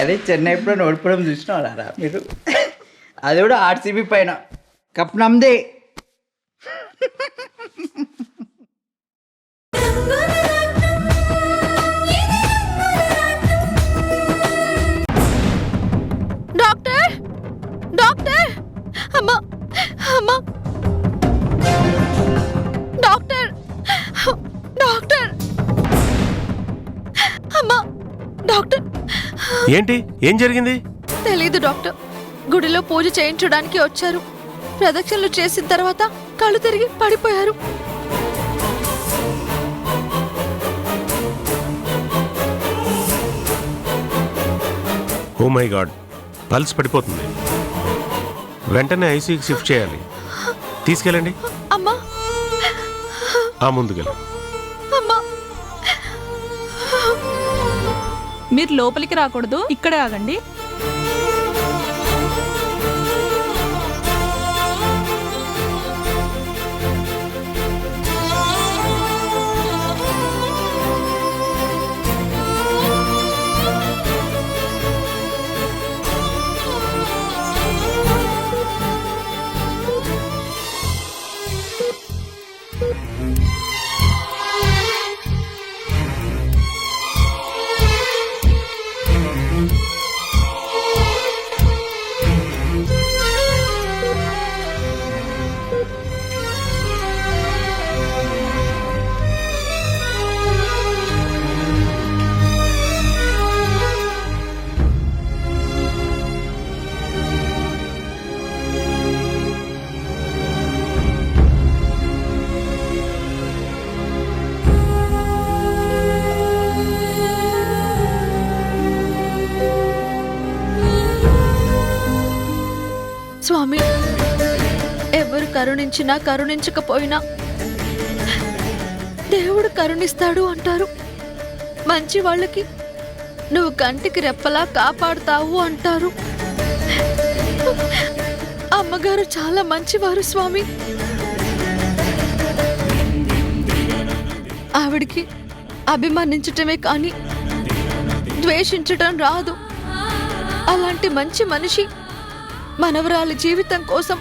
అదే చెన్నై ఎప్పుడో ఓడిపోవడం చూసినారా మీరు? అది కూడా ఆర్సీబీ పైన. కప్ నమ్దే. డాక్టర్ డాక్టర్ అమ్మా అమ్మా డాక్టర్ డాక్టర్ అమ్మా డాక్టర్. ఏంటి? ఏం జరిగింది? తెలీదు డాక్టర్. గుడిలో పూజ చేయించడానికి వచ్చారు. ప్రదక్షిణలు చేసిన తర్వాత కళ్ళు తిరిగి పడిపోయారు. ఓ మై గాడ్, పల్స్ పడిపోతుంది. వెంటనే ఐసీయూకి షిఫ్ట్ చేయాలి. తీసుకెళ్ళండి. అమ్మా ఆ ముందుకెళ్ళండి. అమ్మా మీరు లోపలికి రాకూడదు, ఇక్కడే ఆగండి. స్వామి, ఎవరు కరుణించినా కరుణించకపోయినా దేవుడు కరుణిస్తాడు అంటారు. మంచి వాళ్ళకి నువ్వు కంటికి రెప్పలా కాపాడుతావు అంటారు. అమ్మగారు చాలా మంచివారు స్వామి. ఆవిడికి అభిమానించటమే కానీ ద్వేషించటం రాదు. అలాంటి మంచి మనిషి మనవరాలి జీవితం కోసం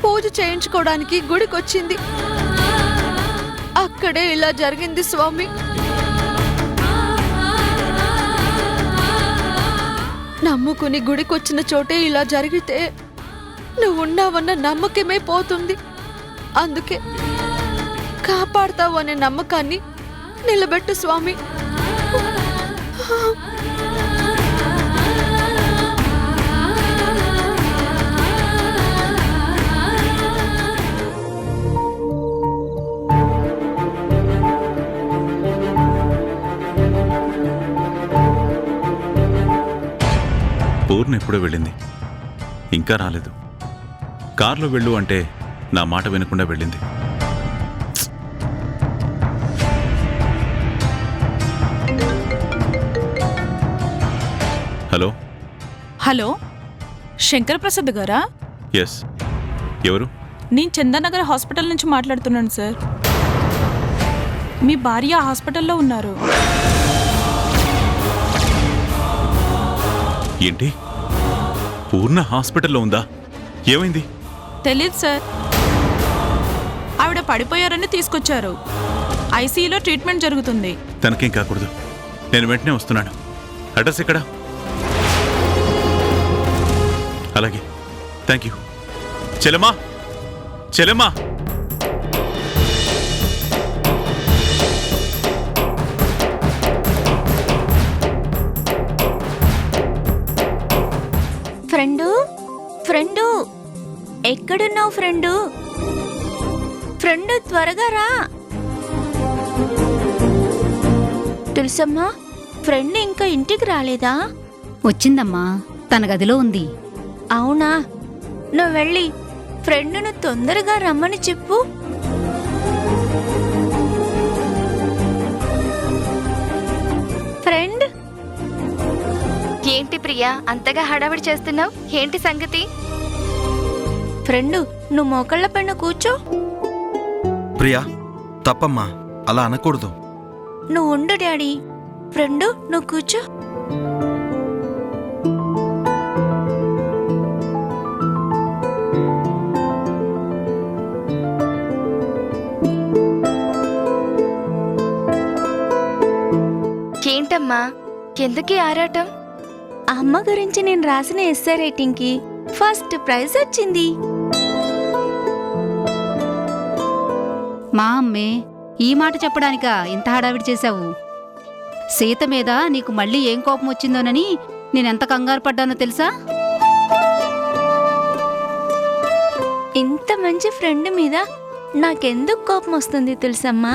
పూజ చేయించుకోవడానికి గుడికొచ్చింది. అక్కడే ఇలా జరిగింది స్వామి. నమ్ముకుని గుడికొచ్చిన చోటే ఇలా జరిగితే నువ్వున్నావన్న నమ్మకమే పోతుంది. అందుకే కాపాడతావు అనే నమ్మకాన్ని నిలబెట్టు స్వామి. పూర్ణ ఎప్పుడో వెళ్ళింది, ఇంకా రాలేదు. కార్లో వెళ్ళు అంటే నా మాట వినకుండా వెళ్ళింది. హలో హలో, శంకర్ ప్రసాద్ గారా? ఎస్, ఎవరు? నేను చందానగర్ హాస్పిటల్ నుంచి మాట్లాడుతున్నాను సార్. మీ భార్య హాస్పిటల్లో ఉన్నారు. ఏంటి? పూర్ణ హాస్పిటల్లో ఉందా? ఏమైంది? తెలీదు సార్. ఆవిడ పడిపోయారని తీసుకొచ్చారు. ఐసీయూలో ట్రీట్మెంట్ జరుగుతుంది. తనకేం కాకూడదు. నేను వెంటనే వస్తున్నాను. అడ్రస్ ఎక్కడ? అలాగే, థ్యాంక్ యూ. చెల్లెమ్మా, చెల్లెమ్మా. ఫ్రెండు ఎక్కడున్నావు ఫ్రెండు? త్వరగా రా. తులసమ్మా, ఫ్రెండ్ ఇంకా ఇంటికి రాలేదా? వచ్చిందమ్మా, తన గదిలో ఉంది. అవునా? నువ్వు వెళ్ళి ఫ్రెండును తొందరగా రమ్మని చెప్పు. ఫ్రెండ్. ఏంటి ప్రియా, అంతగా హడావిడి చేస్తున్నావు? ఏంటి సంగతి? ఫ్రెండు, నువ్వు మోకళ్ళ పైన కూర్చో. ప్రియా, తప్పమ్మా, అలా అనకూడదు. నువ్వు ఉండు డాడీ. ఫ్రెండు, నువ్వు కూర్చో. ఏంటమ్మా, ఎందుకీ ఆరాటం? అమ్మ గురించి నేను రాసిన ఎస్సే రైటింగ్కి ఫస్ట్ ప్రైజ్ వచ్చింది. మా అమ్మే ఈ మాట చెప్పడానికా ఇంత హడావిడి చేశావు? సీత మీద నీకు మళ్ళీ ఏం కోపం వచ్చిందోనని నేనెంత కంగారు పడ్డానో తెలుసా? ఇంత మంచి ఫ్రెండ్ మీద నాకెందుకు కోపం వస్తుంది తెలుసమ్మా?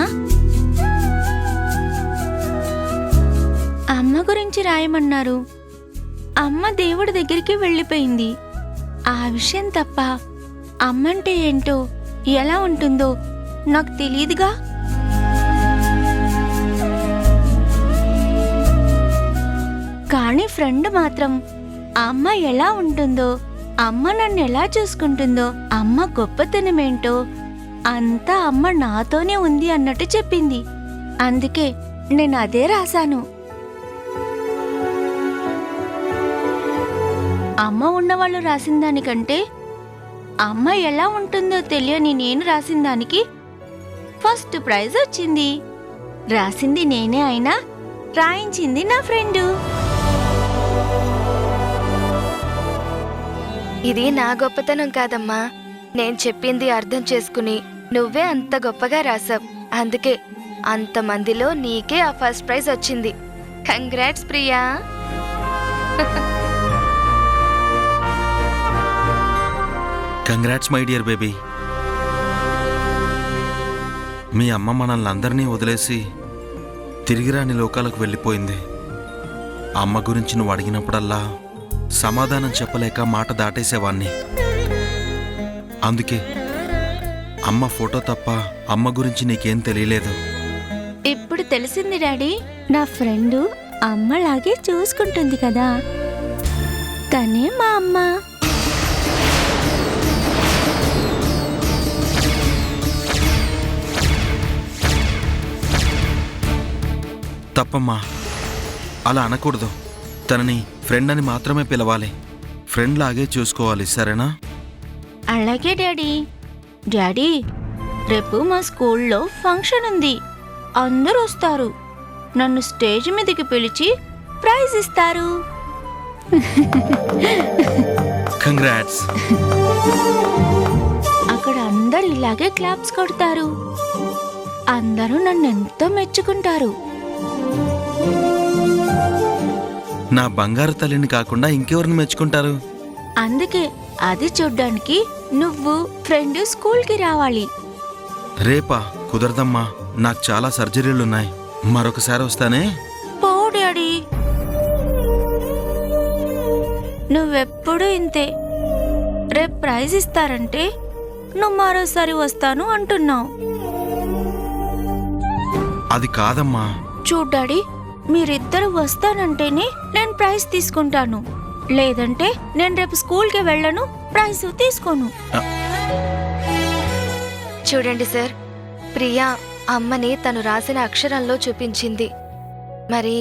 అమ్మ గురించి రాయమన్నారు. అమ్మ దేవుడి దగ్గరికి వెళ్ళిపోయింది. ఆ విషయం తప్ప అమ్మంటే ఏంటో, ఎలా ఉంటుందో నాకు తెలియదుగా. కానీ ఫ్రెండ్ మాత్రం అమ్మ ఎలా ఉంటుందో, అమ్మ నన్ను ఎలా చూసుకుంటుందో, అమ్మ గొప్పతనమేంటో అంతా అమ్మ నాతోనే ఉంది అన్నట్టు చెప్పింది. అందుకే నేను అదే రాశాను. అమ్మ ఉన్నవాళ్ళు రాసిన దానికంటే అమ్మ ఎలా ఉంటుందో తెలియని నేను రాసిన దానికి ఫస్ట్ ప్రైజ్ వచ్చింది. రాసింది నేనే అయినా రాయించింది నా ఫ్రెండు. ఇది నా గొప్పతనం కాదమ్మా, నేను చెప్పింది అర్థం చేసుకుని నువ్వే అంత గొప్పగా రాసావు. అందుకే అంతమందిలో నీకే ఆ ఫస్ట్ ప్రైజ్ వచ్చింది. Congrats Priya. Congrats my dear baby. మీ అమ్మ మనల్ని అందరినీ వదిలేసి తిరిగిరాని లోకాలకు వెళ్ళిపోయింది. అమ్మ గురించి నువ్వు అడిగినప్పుడల్లా సమాధానం చెప్పలేక మాట దాటేసేవాణ్ణి. అందుకే అమ్మ ఫోటో తప్ప అమ్మ గురించి నీకేం తెలియలేదు. ఇప్పుడు తెలిసింది డాడీ, నా ఫ్రెండు అమ్మలాగే చూసుకుంటుంది కదా. తనే మా అమ్మ. తప్పమ్మా, అలా అనకూడదు. తనని ఫ్రెండ్ అని మాత్రమే పిలవాలి. ఫ్రెండ్ లాగే చూసుకోవాలి, సరేనా? అలాగే డాడీ. డాడీ, రేపు మా స్కూల్లో ఫంక్షన్ ఉంది. అందరూ వస్తారు. నన్ను స్టేజ్ మీదకి పిలిచి ప్రైజ్ ఇస్తారు. కంగ్రాట్స్. అక్కడ అందరు ఇలాగే క్లాప్స్ కొడతారు. అందరూ నన్ను ఎంతో మెచ్చుకుంటారు. నా బంగారు తల్లిని కాకుండా ఇంకెవరిని మెచ్చుకుంటారు? అందుకే అది చూడ్డానికి నువ్వు ఫ్రెండ్ స్కూల్కి రావాలి. రేపా? కుదరదమ్మా, నాకు చాలా సర్జరీలున్నాయి. మరొకసారి వస్తానే. పో డాడీ, నువ్వెప్పుడు ఇంతే. రేపు ప్రైజ్ ఇస్తారంటే నువ్వు మరోసారి వస్తాను అంటున్నావు. అది కాదమ్మా. చూడు డాడీ, మీరిద్దరు వస్తానంటేనే నేను ప్రైజ్ తీసుకుంటాను. లేదంటే నేను రేపు స్కూల్కి వెళ్ళను, ప్రైజ్ తీసుకోను. చూడండి సార్, ప్రియా అమ్మని తను రాసిన అక్షరంలో చూపించింది. మరి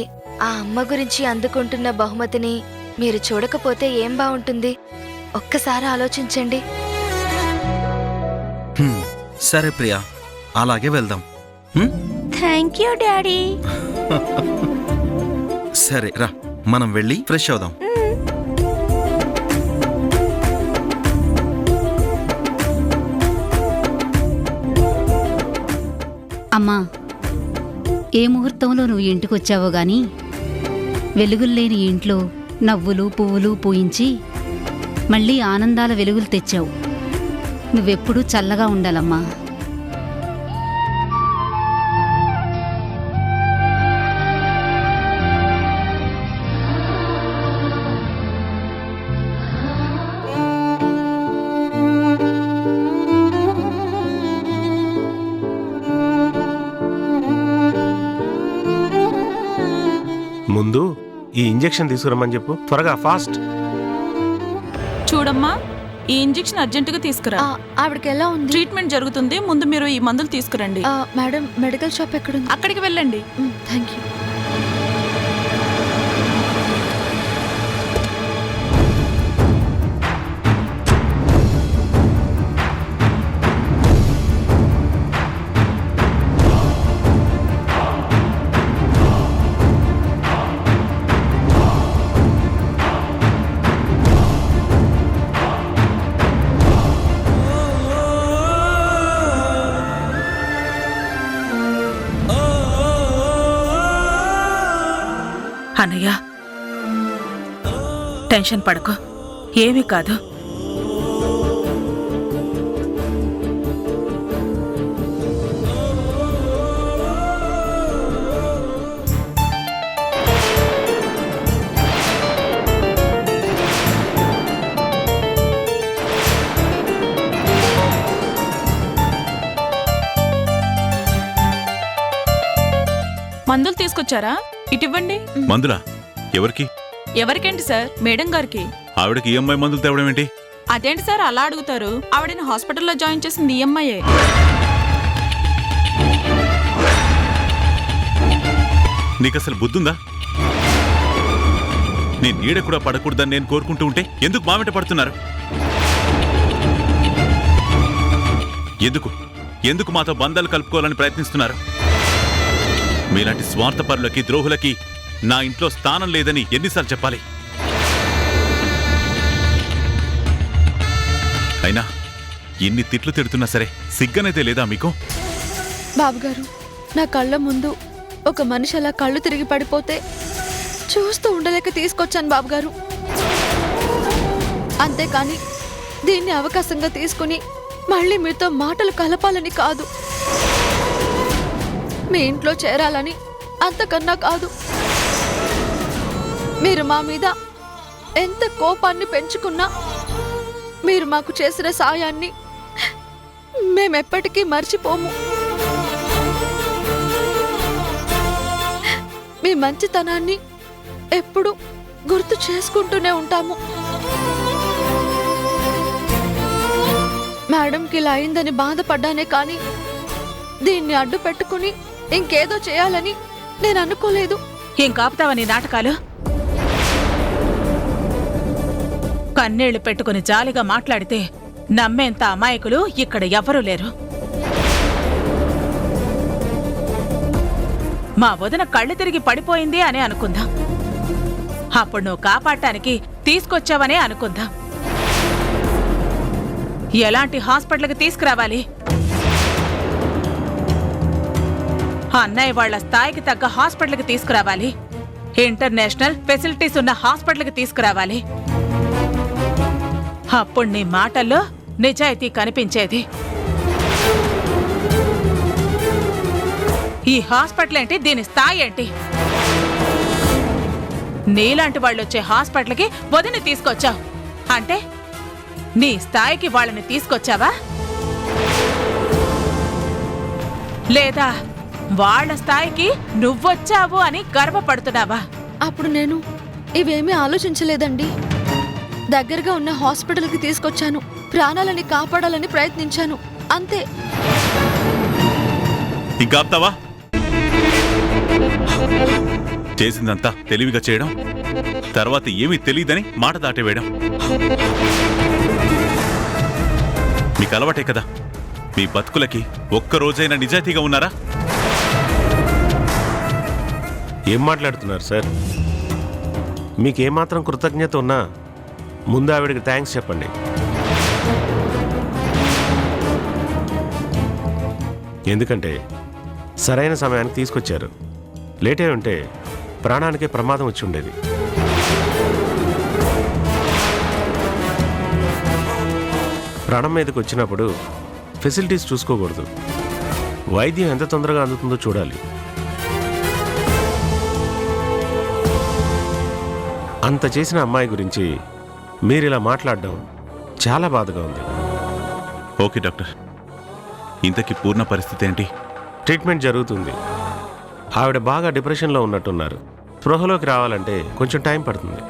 ఆ అమ్మ గురించి అందుకుంటున్న బహుమతిని మీరు చూడకపోతే ఏం బాగుంటుంది? ఒక్కసారి ఆలోచించండి. సరే ప్రియా, అలాగే వెళ్దాం. Thank you daddy. సరే రా, మనం వెళ్ళి ఫ్రెష్ అవుదాం. అమ్మా, ఏ ముహూర్తంలో నువ్వు ఇంటికొచ్చావో గాని వెలుగుల్లేని ఇంట్లో నవ్వులు పువ్వులు పూయించి మళ్ళీ ఆనందాల వెలుగులు తెచ్చావు. నువ్వెప్పుడూ చల్లగా ఉండాలమ్మా. ముందు ఈ ఇంజెక్షన్ తీసుకురమ్మని చెప్పు, త్వరగా, ఫాస్ట్. చూడమ్మా, ఈ ఇంజెక్షన్ అర్జెంటుగా తీసుకురా. ఆవిడకి ఎలా ఉంది? ట్రీట్మెంట్ జరుగుతుంది. ముందు మీరు ఈ మందులు తీసుకురండి. మేడం, మెడికల్ షాప్ ఎక్కడుంది? అక్కడికి వెళ్ళండి. Thank you. అన్నయ్య టెన్షన్ పడకు, ఏమీ కాదు. మందులు తీసుకొచ్చారా? ఇటివ్వండి. మందులా? ఎవరికి? ఎవరికేంటి సార్? మేడం గారికి. ఆవిడకి ఈఎంఐ మందులు తేవడం ఏంటి? అదేంటి సార్ అలా అడుగుతారు? ఆవిడని హాస్పిటల్లో జాయిన్ చేసింది ఈఎంఐయే. నీకసలు బుద్ధుందా? నీ నీడ కూడా పడకూడదని నేను కోరుకుంటూ ఉంటే ఎందుకు మా వెంట పడుతున్నారు? ఎందుకు మాతో బంధాలు కలుపుకోవాలని ప్రయత్నిస్తున్నారు? మీలాంటి స్వార్థపరులకి, ద్రోహులకి నా ఇంట్లో స్థానం లేదని ఎన్నిసార్లు చెప్పాలి? అయినా ఎన్ని తిట్లు తిడుతున్నా సరే సిగ్గనైతే లేదా మీకు? బాబుగారు, నా కళ్ళ ముందు ఒక మనిషి అలా కళ్ళు తిరిగి పడిపోతే చూస్తూ ఉండలేక తీసుకొచ్చాను బాబుగారు. అంతేకాని దీన్ని అవకాశంగా తీసుకుని మళ్ళీ మీతో మాటలు కలపాలని కాదు, మీ ఇంట్లో చేరాలని, అంతకన్నా కాదు. మీరు మా మీద ఎంత కోపాన్ని పెంచుకున్నా మీరు మాకు చేసిన సాయాన్ని మేమెప్పటికీ మర్చిపోము. మీ మంచితనాన్ని ఎప్పుడు గుర్తు చేసుకుంటూనే ఉంటాము. మేడంకి ఇలా అయిందని బాధపడ్డానే కానీ దీన్ని అడ్డు పెట్టుకుని ఇంకేదో చేయాలని నేను అనుకోలేదు. ఏం కాపుతావా నీ నాటకాలు? కన్నీళ్లు పెట్టుకుని జాలిగా మాట్లాడితే నమ్మేంత అమాయకులు ఇక్కడ ఎవ్వరూ లేరు. మా వదిన కళ్ళు తిరిగి పడిపోయింది అని అనుకుందాం. అప్పుడు నువ్వు కాపాడటానికి తీసుకొచ్చావనే అనుకుందాం. ఎలాంటి హాస్పిటల్కి తీసుకురావాలి? అన్నయ్య వాళ్ల స్థాయికి తగ్గ హాస్పిటల్కి తీసుకురావాలి. ఇంటర్నేషనల్ ఫెసిలిటీస్ ఉన్న హాస్పిటల్కి తీసుకురావాలి. అప్పుడు నీ మాటల్లో నిజాయితీ కనిపించేది. ఈ హాస్పిటల్ ఏంటి? దీని స్థాయి ఏంటి? నీలాంటి వాళ్ళు వచ్చే హాస్పిటల్కి వదిని తీసుకొచ్చావు అంటే నీ స్థాయికి వాళ్ళని తీసుకొచ్చావా? లేదా వాళ్ళ స్థాయికి నువ్వొచ్చావు అని గర్వపడుతున్నావా? అప్పుడు నేను ఇవేమీ ఆలోచించలేదండి. దగ్గరగా ఉన్న హాస్పిటల్కి తీసుకొచ్చాను, ప్రాణాలని కాపాడాలని ప్రయత్నించాను, అంతే. ఇంకా ఆపుతావా? చేసిందంతా తెలివిగా చేయడం, తర్వాత ఏమీ తెలియదని మాట దాటివేయడం మీకు అలవాటే కదా. మీ బతుకులకి ఒక్కరోజైనా నిజాయితీగా ఉన్నారా? ఏం మాట్లాడుతున్నారు సార్? మీకేమాత్రం కృతజ్ఞత ఉన్నా ముందు ఆవిడకి థ్యాంక్స్ చెప్పండి. ఎందుకంటే సరైన సమయానికి తీసుకొచ్చారు. లేట్ అయి ఉంటే ప్రాణానికే ప్రమాదం వచ్చి ఉండేది. ప్రాణం మీదకి వచ్చినప్పుడు ఫెసిలిటీస్ చూసుకోకూడదు, వైద్యం ఎంత తొందరగా అందుతుందో చూడాలి. అంత చేసిన అమ్మాయి గురించి మీరు ఇలా మాట్లాడడం చాలా బాధగా ఉంది. ఓకే డాక్టర్, ఇంతకీ పూర్ణ పరిస్థితి ఏంటి? ట్రీట్మెంట్ జరుగుతుంది. ఆవిడ బాగా డిప్రెషన్లో ఉన్నట్టున్నారు. స్పృహలోకి రావాలంటే కొంచెం టైం పడుతుంది.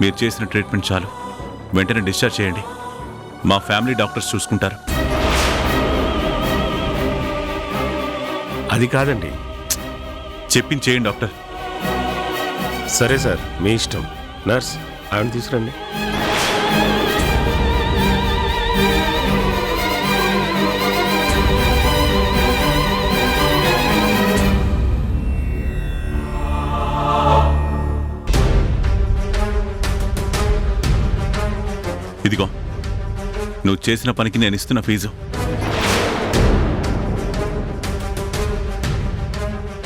మీరు చేసిన ట్రీట్మెంట్ చాలు, వెంటనే డిశ్చార్జ్ చేయండి. మా ఫ్యామిలీ డాక్టర్స్ చూసుకుంటారు. అది కాదండి. చెప్పించేయండి డాక్టర్. సరే సార్, మీ ఇష్టం. నర్స్, ఆవిడ తీసుకురండి. ఇదిగో, నువ్వు చేసిన పనికి నేను ఇస్తున్న ఫీజు.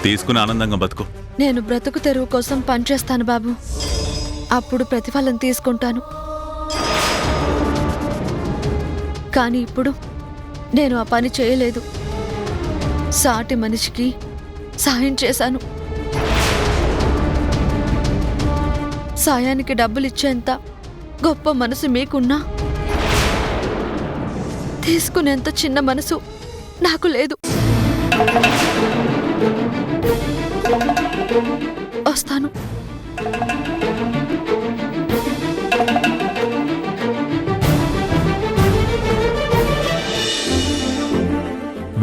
తీసుకుని ఆనందంగా బతుకు. నేను బ్రతుకు తెరువు కోసం పనిచేస్తాను బాబు. అప్పుడు ప్రతిఫలం తీసుకుంటాను. కానీ ఇప్పుడు నేను ఆ పని చేయలేదు. సాటి మనిషికి సాయం చేశాను. సాయానికి డబ్బులిచ్చేంత గొప్ప మనసు మీకున్నా తీసుకునేంత చిన్న మనసు నాకు లేదు. వస్తాను.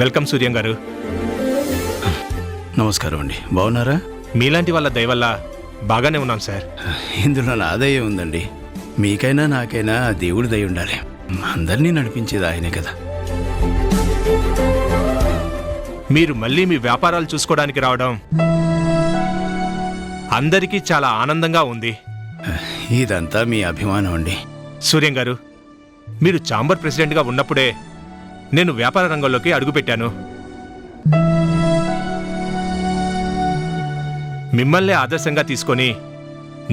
వెల్కమ్ సూర్యం గారు. నమస్కారం అండి. బాగున్నారా? మీలాంటి వాళ్ళ దయ వల్ల బాగానే ఉన్నాం సార్. ఇందులో నాదయ్యే ఉందండి. మీకైనా నాకైనా దేవుడి దయ ఉండాలి. అందరినీ నడిపించేది ఆయనే కదా. మీరు మళ్ళీ మీ వ్యాపారాలు చూసుకోవడానికి రావడం అందరికీ చాలా ఆనందంగా ఉంది. ఇదంతా మీ అభిమానం అండి. సూర్యం గారు, మీరు ఛాంబర్ ప్రెసిడెంట్గా ఉన్నప్పుడే నేను వ్యాపార రంగంలోకి అడుగుపెట్టాను. మిమ్మల్ని ఆదర్శంగా తీసుకొని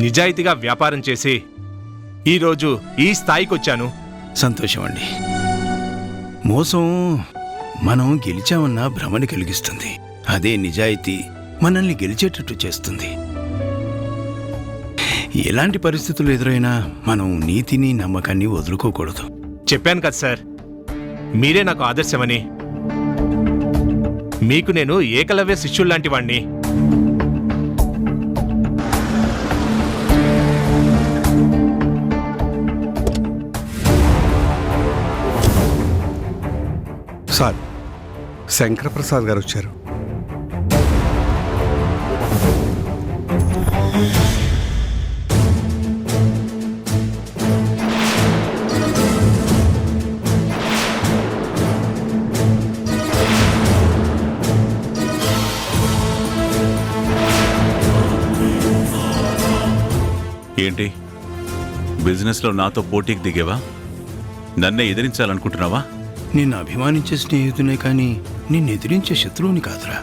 నిజాయితీగా వ్యాపారం చేసి ఈరోజు ఈ స్థాయికి వచ్చాను. సంతోషం అండి. మోసం మనం గెలిచామన్న భ్రమని కలిగిస్తుంది. అదే నిజాయితీ మనల్ని గెలిచేటట్టు చేస్తుంది. ఎలాంటి పరిస్థితులు ఎదురైనా మనం నీతిని నమ్మకాన్ని వదులుకోకూడదు. చెప్పాను కదా సార్, మీరే నాకు ఆదర్శమని. మీకు నేను ఏకలవ్య శిష్యుల్లాంటి వాణ్ణి. సార్, శంకరప్రసాద్ గారు వచ్చారు. ఏంటి, బిజినెస్లో నాతో పోటీకి దిగేవా? నన్నే ఎదిరించాలనుకుంటున్నావా? నిన్ను అభిమానించే స్నేహితునే కానీ నిన్ను ఎదిరించే శత్రువుని కాదురా.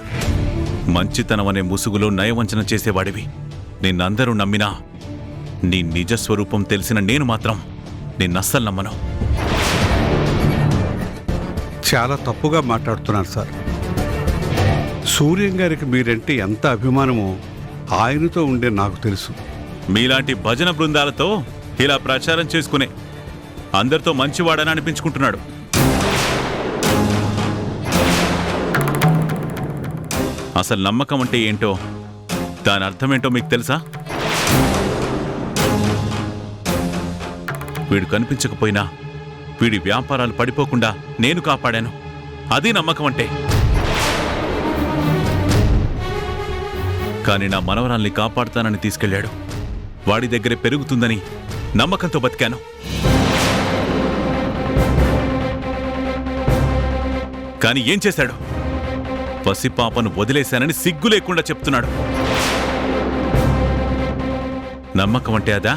మంచితనం అనే ముసుగులో నయవంచన చేసేవాడివి. నిన్నందరూ నమ్మినా నీ నిజస్వరూపం తెలిసిన నేను మాత్రం నిన్నస్సలు నమ్మను. చాలా తప్పుగా మాట్లాడుతున్నారు సార్. సూర్యం గారికి మీరంటే ఎంత అభిమానమో ఆయనతో ఉండే నాకు తెలుసు. మీలాంటి భజన బృందాలతో ఇలా ప్రచారం చేసుకునే అందరితో మంచివాడని అనిపించుకుంటున్నాడు. అసలు నమ్మకం అంటే ఏంటో, దాని అర్థమేంటో మీకు తెలుసా? వీడు కనిపించకపోయినా వీడి వ్యాపారాలు పడిపోకుండా నేను కాపాడాను. అది నమ్మకం అంటే. కానీ నా మనవరాల్ని కాపాడుతానని తీసుకెళ్లాడు. వాడి దగ్గరే పెరుగుతుందని నమ్మకంతో బతికాను. కానీ ఏం చేశాడు? పసిపాపను వదిలేశానని సిగ్గు లేకుండా చెప్తున్నాడు. నమ్మకం అంటే అదా?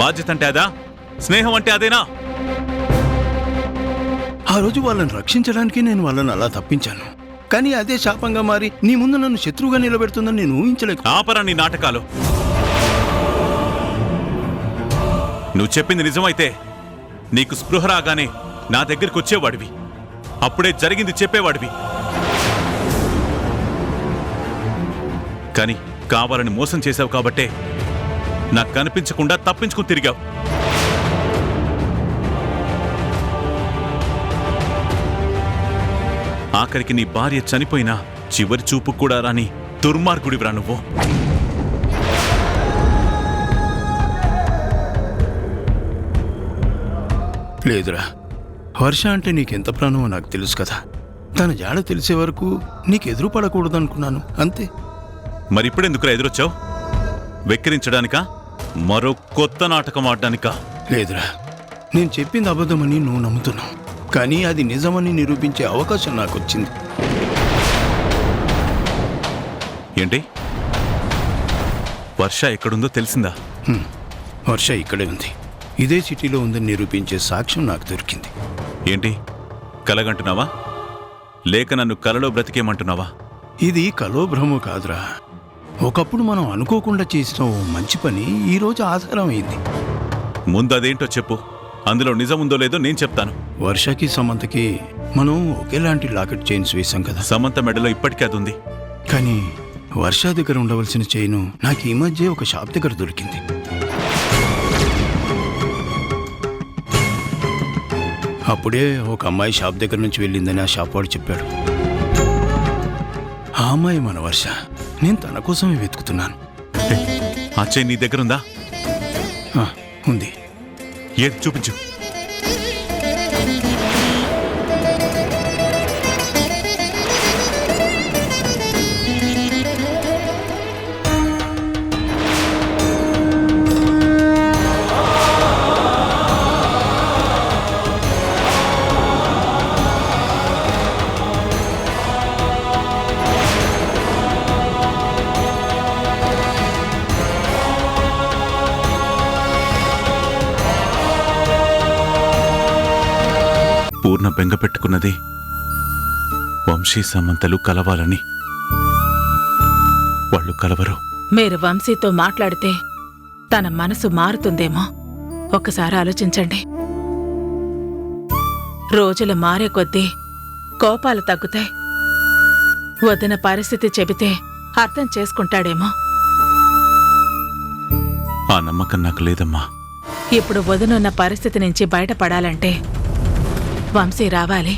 బాధ్యత అంటే అదా? స్నేహం అంటే అదేనా? ఆ రోజు వాళ్ళని రక్షించడానికి నేను వాళ్ళని అలా తప్పించాను. కానీ అదే శాపంగా మారి నీ ముందు నన్ను శత్రువుగా నిలబెడుతుందని నేను ఊహించలేక. ఆపరా నీ నాటకాలు. నువ్వు చెప్పింది నిజమైతే నీకు స్పృహ రాగానే నా దగ్గరికి వచ్చేవాడివి. అప్పుడే జరిగింది చెప్పేవాడివి. కానీ కావాలని మోసం చేశావు కాబట్టే నాకు కనిపించకుండా తప్పించుకుని తిరిగావు. ఆఖరికి నీ భార్య చనిపోయినా చివరి చూపు కూడా రాని దుర్మార్గుడివిరా నువ్వు. లేదురా, వర్ష అంటే నీకెంత ప్రాణమో నాకు తెలుసు కదా. తన జాడ తెలిసే వరకు నీకు ఎదురు పడకూడదనుకున్నాను, అంతే. మరిప్పుడెందుకురా ఎదురొచ్చావు? వెక్కిరించడానికా? మరో కొత్త నాటకం ఆడడానికా? లేదురా, నేను చెప్పింది అబద్ధమని నువ్వు నమ్ముతున్నావు. కానీ అది నిజమని నిరూపించే అవకాశం నాకు వచ్చింది. ఏంటి? వర్ష ఎక్కడుందో తెలిసిందా? వర్ష ఇక్కడే ఉంది. ఇదే సిటీలో ఉందని నిరూపించే సాక్ష్యం నాకు దొరికింది. ఏంటి, కలగంటున్నావా? లేక నన్ను కలలో బ్రతికేమంటున్నావా? ఇది కలో భ్రమో కాదురా. ఒకప్పుడు మనం అనుకోకుండా చేసిన ఓ మంచి పని ఈరోజు ఆధారం అయింది. ముందు అదేంటో చెప్పు, అందులో నిజం ఉందో లేదో నేను చెప్తాను. వర్షకి సమంతకి మనం ఒకేలాంటి లాకెట్ చైన్స్ వేశాం కదా. సమంత మెడలో ఇప్పటికీ అది ఉంది. కానీ వర్ష దగ్గర ఉండవలసిన చైను నాకు ఈ మధ్య ఒక షాప్ దగ్గర దొరికింది. అప్పుడే ఒక అమ్మాయి షాప్ దగ్గర నుంచి వెళ్ళిందని ఆ షాప్ వాడు చెప్పాడు. ఆ అమ్మాయి మన వర్ష. నేను తన కోసమే వెతుకుతున్నాను. ఆ చైన్ నీ దగ్గర ఉందా? ఉంది. ఏది చూపించు. పూర్ణ బెంగ పెట్టుకున్నది వంశీ సమంతలు కలవాలని. వాళ్ళు కలవరు. మీరు వంశీతో మాట్లాడితే తన మనసు మారుతుందేమో ఒకసారి ఆలోచించండి. రోజులు మారే కొద్దీ కోపాలు తగ్గుతాయి. వదిన పరిస్థితి చెబితే అర్థం చేసుకుంటాడేమో. ఆ నమ్మకం నాకు లేదమ్మా. ఇప్పుడు వదినున్న పరిస్థితి నుంచి బయటపడాలంటే వంశీ రావాలి,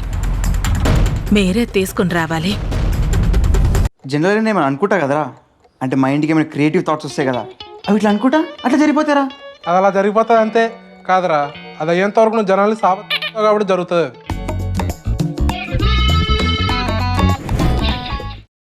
మీరే తీసుకుని రావాలి. జనరల్గా నేను అనుకుంటా కదరా, అంటే మైండ్కి ఏమైనా క్రియేటివ్ థాట్స్ వస్తాయి కదా, అవి ఇట్లా అనుకుంటా అట్లా జరిగిపోతారా? అది అలా జరిగిపోతుంది అంతే కాదురా. అది అయ్యేంత వరకు నువ్వు జనాల్ని కాబట్టి జరుగుతుంది.